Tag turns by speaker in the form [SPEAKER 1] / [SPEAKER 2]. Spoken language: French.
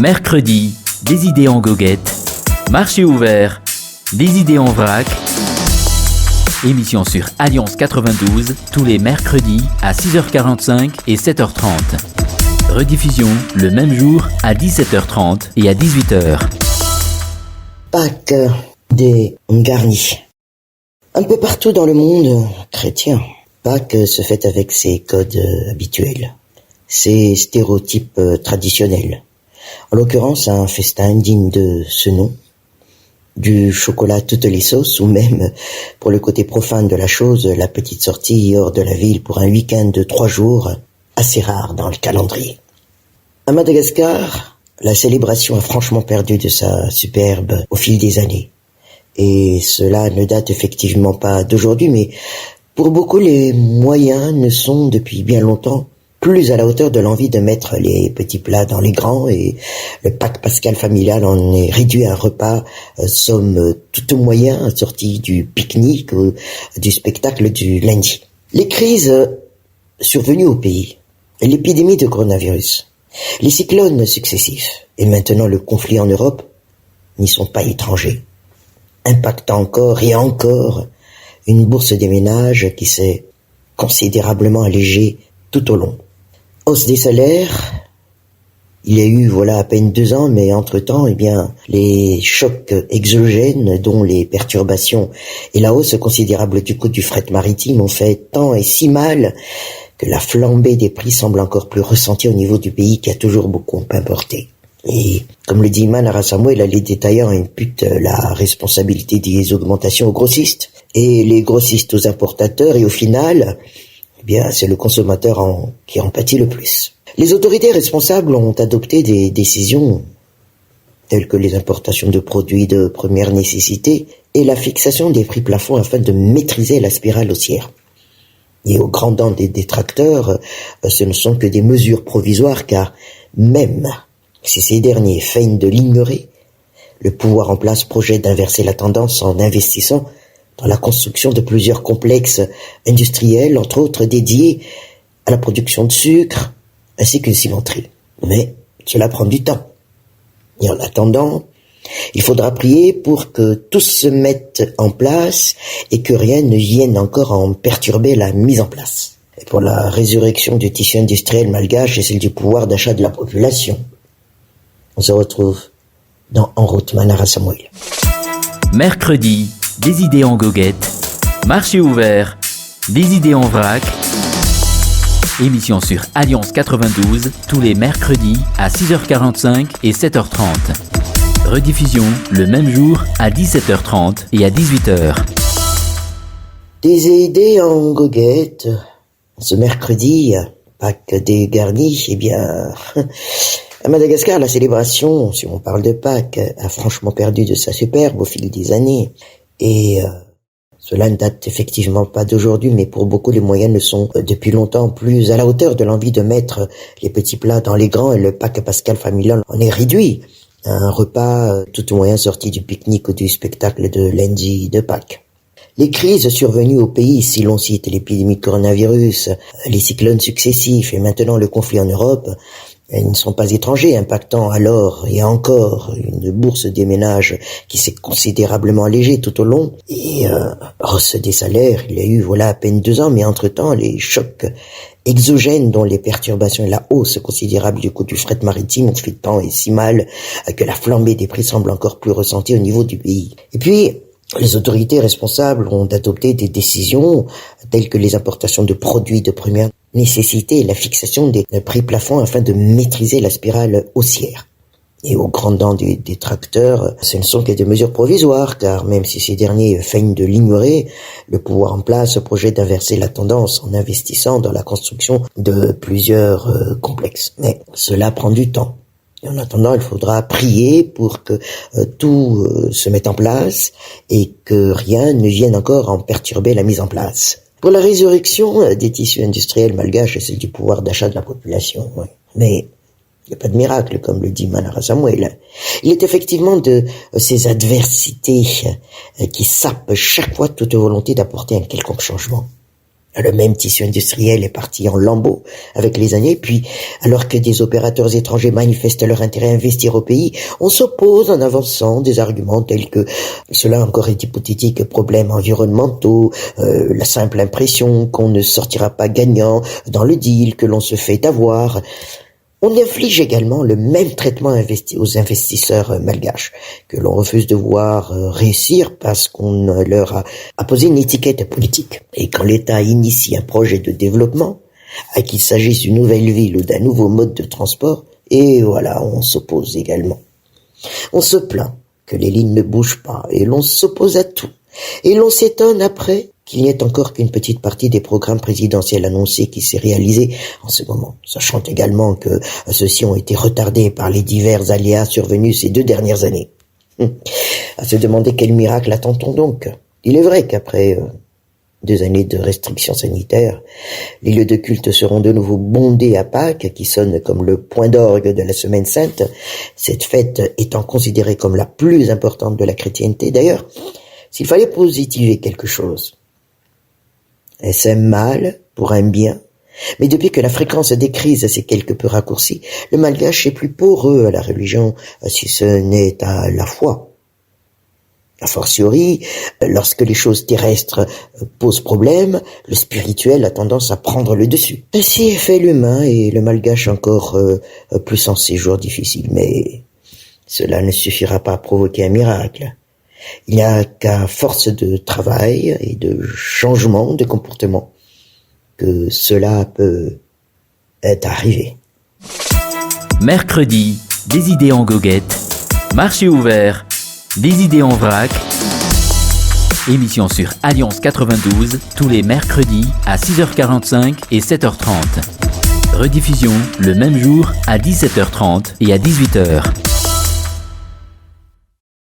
[SPEAKER 1] Mercredi, des idées en goguette. Marché ouvert, des idées en vrac. Émission sur Alliance 92, tous les mercredis à 6h45 et 7h30. Rediffusion le même jour à 17h30 et à 18h.
[SPEAKER 2] Pâques des Garnis. Un peu partout dans le monde chrétien, Pâques se fête avec ses codes habituels, ses stéréotypes traditionnels. En l'occurrence, un festin digne de ce nom, du chocolat à toutes les sauces, ou même, pour le côté profane de la chose, la petite sortie hors de la ville pour un week-end de 3 jours, assez rare dans le calendrier. À Madagascar, la célébration a franchement perdu de sa superbe au fil des années. Et cela ne date effectivement pas d'aujourd'hui, mais pour beaucoup, les moyens ne sont depuis bien longtemps plus à la hauteur de l'envie de mettre les petits plats dans les grands, et le Pâques pascal familial en est réduit à un repas, somme tout moyen, sorti du pique-nique ou du spectacle du lundi. Les crises survenues au pays, l'épidémie de coronavirus, les cyclones successifs et maintenant le conflit en Europe n'y sont pas étrangers, impactant encore et encore une bourse des ménages qui s'est considérablement allégée tout au long. Hausse des salaires, il y a eu à peine 2 ans, mais entre-temps, les chocs exogènes, dont les perturbations et la hausse considérable du coût du fret maritime ont fait tant et si mal que la flambée des prix semble encore plus ressentie au niveau du pays qui a toujours beaucoup importé. Et comme le dit Manara Samuel, les détaillants imputent la responsabilité des augmentations aux grossistes et les grossistes aux importateurs, et au final, c'est le consommateur qui en pâtit le plus. Les autorités responsables ont adopté des décisions telles que les importations de produits de première nécessité et la fixation des prix plafonds afin de maîtriser la spirale haussière. Et au grand dam des détracteurs, ce ne sont que des mesures provisoires, car même si ces derniers feignent de l'ignorer, le pouvoir en place projette d'inverser la tendance en investissant dans la construction de plusieurs complexes industriels, entre autres dédiés à la production de sucre ainsi que cimenterie. Mais cela prend du temps. Et en attendant, il faudra prier pour que tout se mette en place et que rien ne vienne encore en perturber la mise en place. Et pour la résurrection du tissu industriel malgache et celle du pouvoir d'achat de la population, on se retrouve dans En route Manara Samuel.
[SPEAKER 1] Mercredi, des idées en goguette. Marché ouvert, des idées en vrac. Émission sur Alliance 92, tous les mercredis à 6h45 et 7h30. Rediffusion le même jour à 17h30 et à 18h.
[SPEAKER 2] Des idées en goguette. Ce mercredi, Pâques des Garnis, à Madagascar, la célébration, si on parle de Pâques, a franchement perdu de sa superbe au fil des années. Et cela ne date effectivement pas d'aujourd'hui, mais pour beaucoup, les moyens ne sont depuis longtemps plus à la hauteur de l'envie de mettre les petits plats dans les grands, et le Pâques pascal familial en est réduit à un repas tout moyen sorti du pique-nique ou du spectacle de lundi de Pâques. Les crises survenues au pays, si l'on cite l'épidémie de coronavirus, les cyclones successifs et maintenant le conflit en Europe, ils ne sont pas étrangers, impactant alors et encore une bourse des ménages qui s'est considérablement allégée tout au long. Et hausse des salaires, il y a eu à peine 2 ans, mais entre-temps, les chocs exogènes, dont les perturbations et la hausse considérable du coût du fret maritime ont fait tant et si mal que la flambée des prix semble encore plus ressentie au niveau du pays. Et puis, les autorités responsables ont adopté des décisions telles que les importations de produits de première nécessité et la fixation des prix plafonds afin de maîtriser la spirale haussière. Et au grand dam des détracteurs, ce ne sont que des mesures provisoires, car même si ces derniers feignent de l'ignorer, le pouvoir en place projette d'inverser la tendance en investissant dans la construction de plusieurs complexes. Mais cela prend du temps. Et en attendant, il faudra prier pour que tout se mette en place et que rien ne vienne encore en perturber la mise en place. Pour la résurrection des tissus industriels malgaches et celle du pouvoir d'achat de la population, oui. Mais il n'y a pas de miracle, comme le dit Manara Samuel. Il est effectivement de ces adversités qui sapent chaque fois toute volonté d'apporter un quelconque changement. Le même tissu industriel est parti en lambeaux avec les années, puis, alors que des opérateurs étrangers manifestent leur intérêt à investir au pays, on s'oppose en avançant des arguments tels que cela encore est hypothétique, problèmes environnementaux, la simple impression qu'on ne sortira pas gagnant dans le deal, que l'on se fait avoir. On inflige également le même traitement aux investisseurs malgaches, que l'on refuse de voir réussir parce qu'on leur a posé une étiquette politique. Et quand l'État initie un projet de développement, à qu'il s'agisse d'une nouvelle ville ou d'un nouveau mode de transport, et voilà, on s'oppose également. On se plaint que les lignes ne bougent pas, et l'on s'oppose à tout. Et l'on s'étonne après qu'il n'y ait encore qu'une petite partie des programmes présidentiels annoncés qui s'est réalisée en ce moment, sachant également que ceux-ci ont été retardés par les divers aléas survenus ces 2 dernières années. À se demander quel miracle attend-on donc. Il est vrai qu'après 2 années de restrictions sanitaires, les lieux de culte seront de nouveau bondés à Pâques, qui sonne comme le point d'orgue de la Semaine Sainte, cette fête étant considérée comme la plus importante de la chrétienté. D'ailleurs, s'il fallait positiver quelque chose, est-ce un mal pour un bien? Mais depuis que la fréquence des crises s'est quelque peu raccourcie, le malgache est plus poreux à la religion, si ce n'est à la foi. A fortiori, lorsque les choses terrestres posent problème, le spirituel a tendance à prendre le dessus. Ainsi est fait l'humain et le malgache encore plus en ces jours difficiles. Mais cela ne suffira pas à provoquer un miracle. Il n'y a qu'à force de travail et de changement de comportement que cela peut arriver.
[SPEAKER 1] Mercredi, des idées en goguette. Marché ouvert, des idées en vrac. Émission sur Alliance 92, tous les mercredis à 6h45 et 7h30. Rediffusion le même jour à 17h30 et à 18h.